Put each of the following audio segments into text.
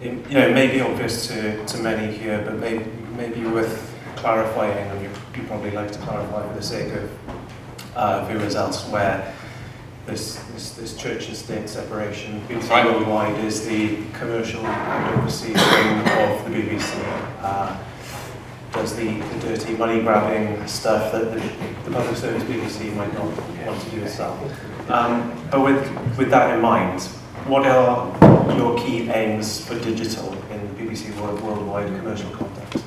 it may be obvious to many here, but maybe worth clarifying, and you probably like to clarify for the sake of viewers elsewhere. This church and state separation, BBC Worldwide is the commercial and overseas wing of the BBC. Does the dirty money grabbing stuff that the public service BBC might not want to do itself. But with that in mind, what are your key aims for digital in the BBC Worldwide commercial context?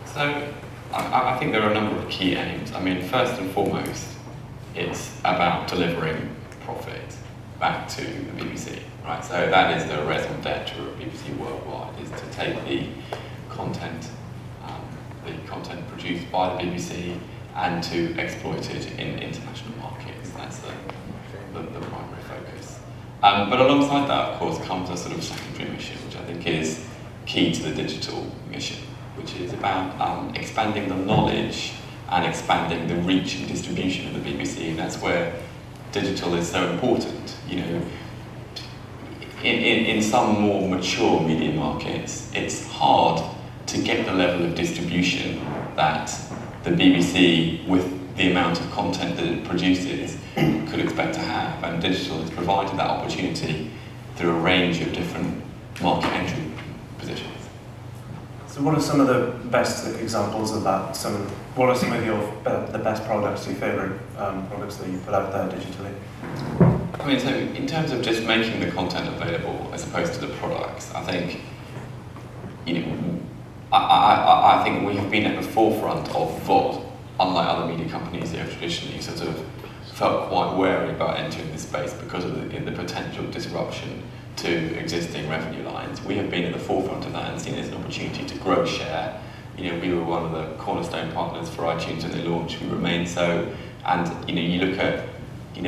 So I think there are a number of key aims. I mean, first and foremost, it's about delivering profit back to the BBC, right? So that is the raison d'etre of BBC Worldwide, is to take the content produced by the BBC and to exploit it in international markets. That's the primary focus. But alongside that, of course, comes a sort of secondary mission, which I think is key to the digital mission, which is about expanding the knowledge and expanding the reach and distribution of the BBC. And that's where digital is so important. In some more mature media markets, it's hard to get the level of distribution that the BBC, with the amount of content that it produces, could expect to have. And digital has provided that opportunity through a range of different market entry positions. So what are some of the best examples of that? What are some of the best products, your favourite products that you put out there digitally? I mean, so in terms of just making the content available as opposed to the products, I think, I think we have been at the forefront of VOD, unlike other media companies that have traditionally sort of felt quite wary about entering this space because of the potential disruption to existing revenue lines. We have been at the forefront of that and seen it as an opportunity to grow share. We were one of the cornerstone partners for iTunes when they launched. We remain so. And you look at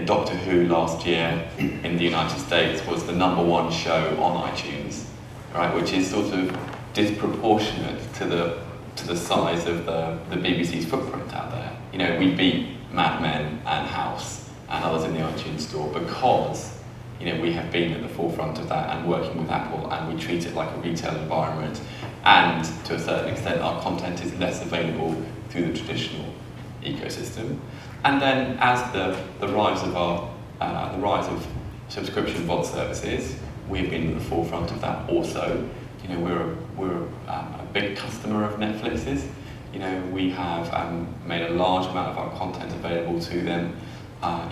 Doctor Who last year in the United States was the #1 show on iTunes, right? Which is sort of disproportionate to the size of the BBC's footprint out there. We beat Mad Men and House and others in the iTunes store because we have been at the forefront of that and working with Apple, and we treat it like a retail environment. And to a certain extent, our content is less available through the traditional ecosystem. And then, as the rise of subscription VOD services, we've been at the forefront of that also. We're a big customer of Netflix's. We have made a large amount of our content available to them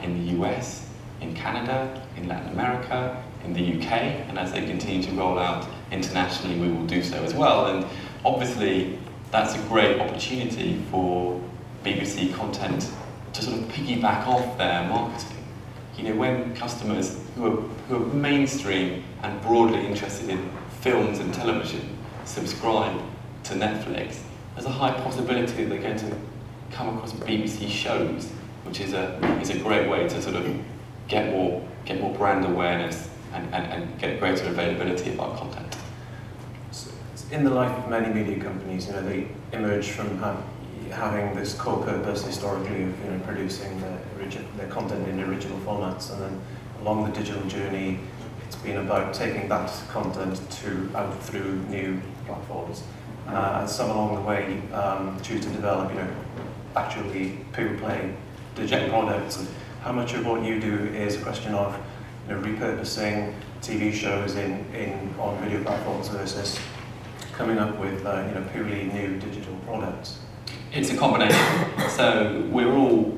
in the US, in Canada, in Latin America, in the UK, and as they continue to roll out internationally, we will do so as well. And obviously, that's a great opportunity for BBC content to sort of piggyback off their marketing. When customers who are mainstream and broadly interested in films and television subscribe to Netflix, there's a high possibility that they're going to come across BBC shows, which is a great way to sort of get more brand awareness and get greater availability of our content. So in the life of many media companies, they emerge from having this core purpose historically of producing their content in original formats, and then along the digital journey, it's been about taking that content out through new platforms. And some along the way choose to develop, actually pure play digital products. And how much of what you do is a question of repurposing TV shows on video platforms versus coming up with purely new digital products? It's a combination. So we're all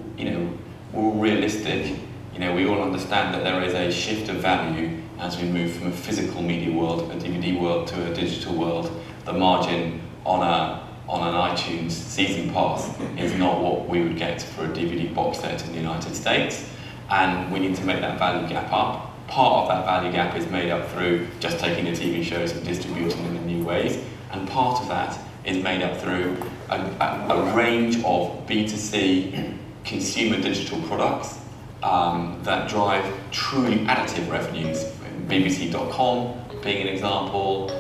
realistic. We all understand that there is a shift of value as we move from a physical media world, a DVD world, to a digital world. The margin on an iTunes season pass is not what we would get for a DVD box set in the United States, and we need to make that value gap up. Part of that value gap is made up through just taking the TV shows and distributing them in new ways, and part of that is made up through a range of B2C consumer digital products that drive truly additive revenues. BBC.com being an example,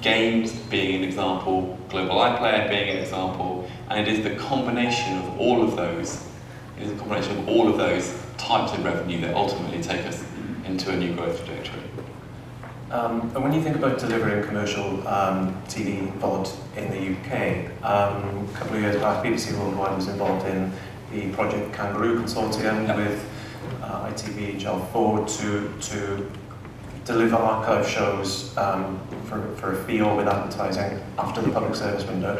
games being an example, global iPlayer being an example, and it is the combination of all of those. It is a combination of all of those types of revenue that ultimately take us into a new growth trajectory. And when you think about delivering commercial TV VOD in the UK, a couple of years back, BBC Worldwide was involved in the Project Kangaroo consortium with ITV, Channel 4 to deliver archive shows for a fee or with advertising after the public service window.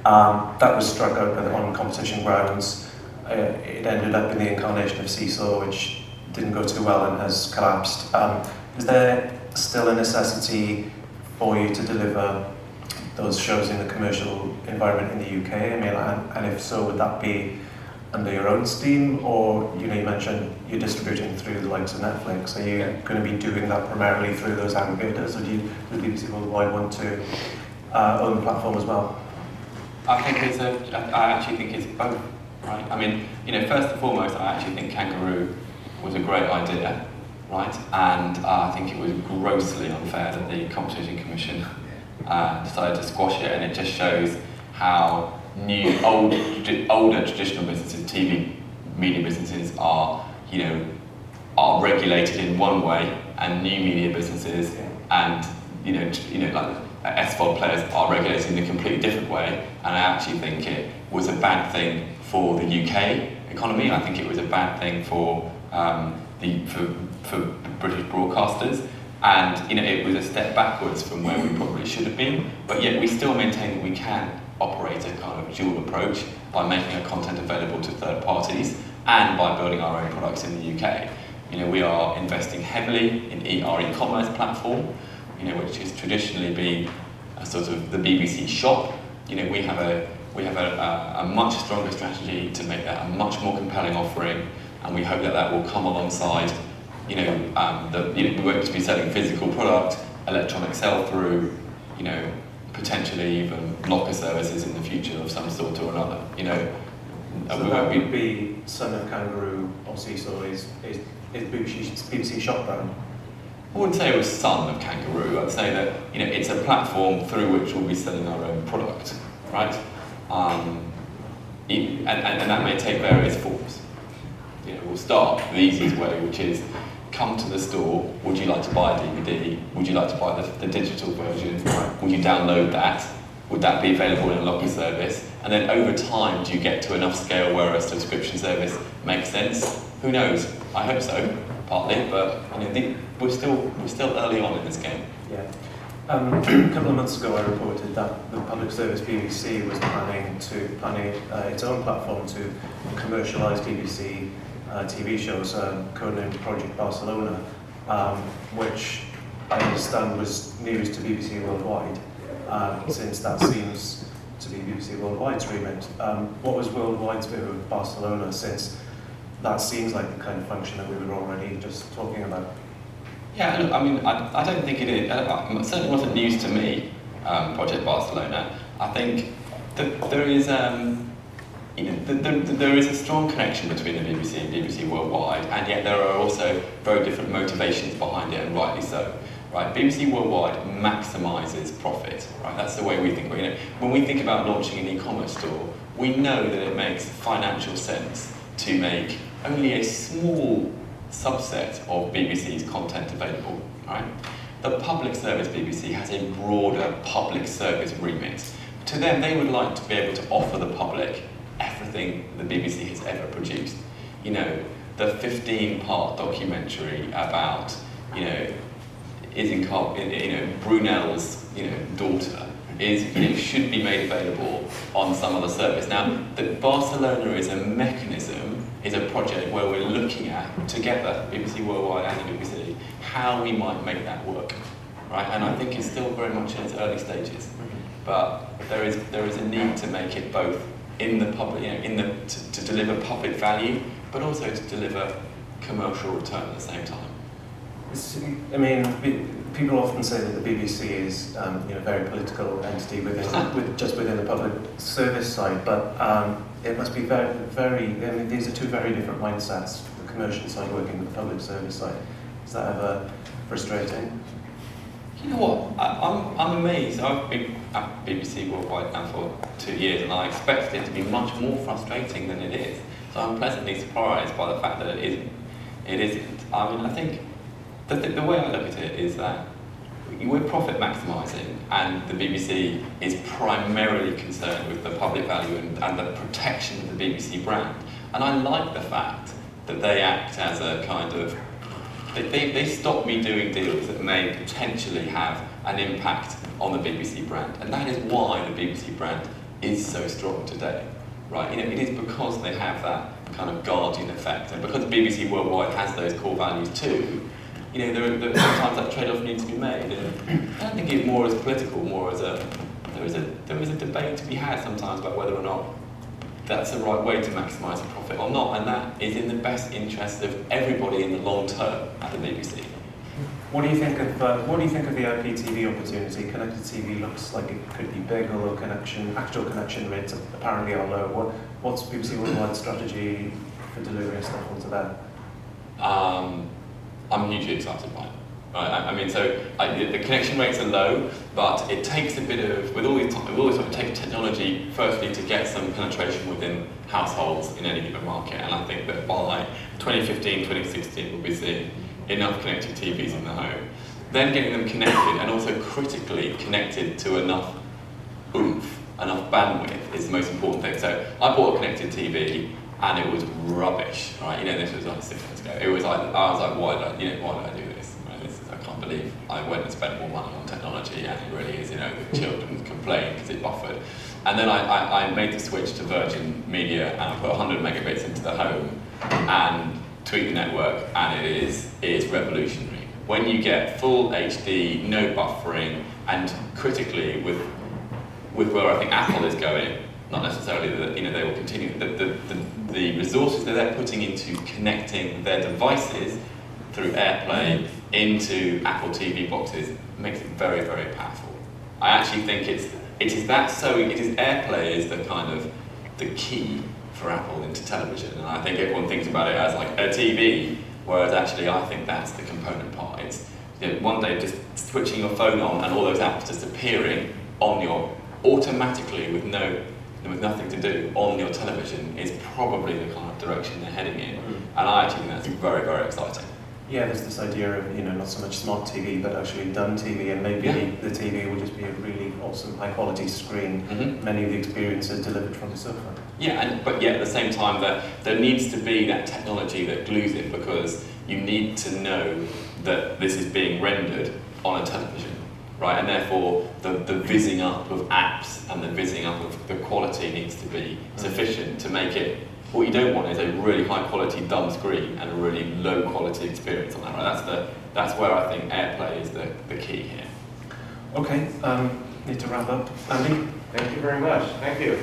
That was struck out on competition grounds. It ended up in the incarnation of Seesaw, which didn't go too well and has collapsed. Is there still a necessity for you to deliver those shows in the commercial environment in the UK? I mean, and if so, would that be under your own steam, or you mentioned you're distributing through the likes of Netflix? Are you going to be doing that primarily through those aggregators, or does BBC Worldwide want to own the platform as well? I actually think it's both, right? I mean, first and foremost, I actually think Kangaroo was a great idea, right? And I think it was grossly unfair that the Competition Commission decided to squash it, and it just shows how older traditional businesses, TV media businesses, are regulated in one way, and new media businesses and like SVOD players are regulated in a completely different way. And I actually think it was a bad thing for the UK economy. I think it was a bad thing for British broadcasters, and it was a step backwards from where we probably should have been. But yet we still maintain that we can operate a kind of dual approach by making our content available to third parties and by building our own products in the UK. We are investing heavily in our e-commerce platform, which has traditionally been a sort of the BBC shop. We have a much stronger strategy to make that a much more compelling offering, and we hope that will come alongside. We won't be selling physical product, electronic sell-through, potentially even locker services in the future of some sort or another. So that would be Son of Kangaroo or Seesaw is BBC shop brand? I wouldn't say it was Son of Kangaroo. I'd say that it's a platform through which we'll be selling our own product, right? And that may take various forms. We'll start the easiest way, which is come to the store. Would you like to buy a DVD? Would you like to buy the digital version? Would you download that? Would that be available in a locker service? And then over time, do you get to enough scale where a subscription service makes sense? Who knows? I hope so, partly, but we're still early on in this game. Yeah. A couple of months ago, I reported that the public service BBC was planning its own platform to commercialise BBC TV shows, codenamed Project Barcelona, which I understand was news to BBC Worldwide, since that seems to be BBC Worldwide's remit. What was Worldwide's view of Barcelona, since that seems like the kind of function that we were already just talking about? Yeah, look, I mean, I don't think it is. It certainly wasn't news to me, Project Barcelona. I think that there is, there is a strong connection between the BBC and BBC Worldwide, and yet there are also very different motivations behind it, and rightly so. Right, BBC Worldwide maximises profit. Right, that's the way we think. When we think about launching an e-commerce store, we know that it makes financial sense to make only a small subset of BBC's content available. Right, the public service BBC has a broader public service remit. To them, they would like to be able to offer the public everything the BBC has ever produced. The 15-part documentary about Brunel's daughter should be made available on some other service. Now, the Barcelona is a mechanism, is a project where we're looking at together, BBC Worldwide and the BBC, how we might make that work, right? And I think it's still very much in its early stages, but there is a need to make it both in the public, to deliver public value, but also to deliver commercial return at the same time. I mean, people often say that the BBC is a very political entity within the public service side, but it must be very. I mean, these are two very different mindsets: the commercial side working with the public service side. Is that ever frustrating? You know what? I'm amazed. I've been at BBC Worldwide now for 2 years, and I expected it to be much more frustrating than it is. So I'm pleasantly surprised by the fact that it isn't. It isn't. I mean, I think the way I look at it is that we're profit maximising, and the BBC is primarily concerned with the public value and the protection of the BBC brand. And I like the fact that they act as a kind of, they stop me doing deals that may potentially have an impact on the BBC brand. And that is why the BBC brand is so strong today, right? You know, it is because they have that kind of guardian effect, and because the BBC Worldwide has those core values too. You know, sometimes that trade-off needs to be made. And I don't think it's more as political, more as there is a debate to be had sometimes about whether or not that's the right way to maximise the profit or not, and that is in the best interest of everybody in the long term at the BBC. What do you think of the IPTV opportunity? Connected TV looks like it could be big, although actual connection rates apparently are low. What's BBC Worldwide's strategy for delivering stuff onto that? I'm hugely excited by it. Right? I mean, the connection rates are low, but it takes a bit of, with all these it takes technology firstly to get some penetration within households in any given market, and I think that by 2015, 2016 we'll be seeing enough connected TVs in the home. Then getting them connected and also critically connected to enough oomph, enough bandwidth is the most important thing. So I bought a connected TV and it was rubbish, right? You know, this was like 6 months ago. It was like, I was like, why did I do this? Right? I can't believe I went and spent more money on technology, and it really is, you know, the children complain because it buffered. And then I made the switch to Virgin Media and I put 100 megabits into the home and tweaked the network, and it is revolutionary. When you get full HD, no buffering, and critically with where I think Apple is going, not necessarily that, you know, they will continue, the resources that they're putting into connecting their devices through AirPlay into Apple TV boxes makes it very, very powerful. I actually think it is AirPlay is the kind of the key for Apple into television, and I think everyone thinks about it as like a TV, whereas actually I think that's the component part. It's, you know, one day just switching your phone on and all those apps just appearing on your automatically with nothing to do on your television is probably the kind of direction they're heading in, and I actually think that's very, very exciting. Yeah, there's this idea of, you know, not so much smart TV, but actually done TV, and maybe the TV will just be a really awesome, high-quality screen. Many of the experiences delivered from the sofa. Yeah, but yet at the same time, there needs to be that technology that glues it, because you need to know that this is being rendered on a television, right? And therefore, the fizzing up of apps and the fizzing up of the quality needs to be sufficient to make it. What you don't want is a really high quality dumb screen and a really low quality experience on that, right? That's where I think AirPlay is the key here. Okay, need to wrap up. Andy? Thank you very much. Thank you.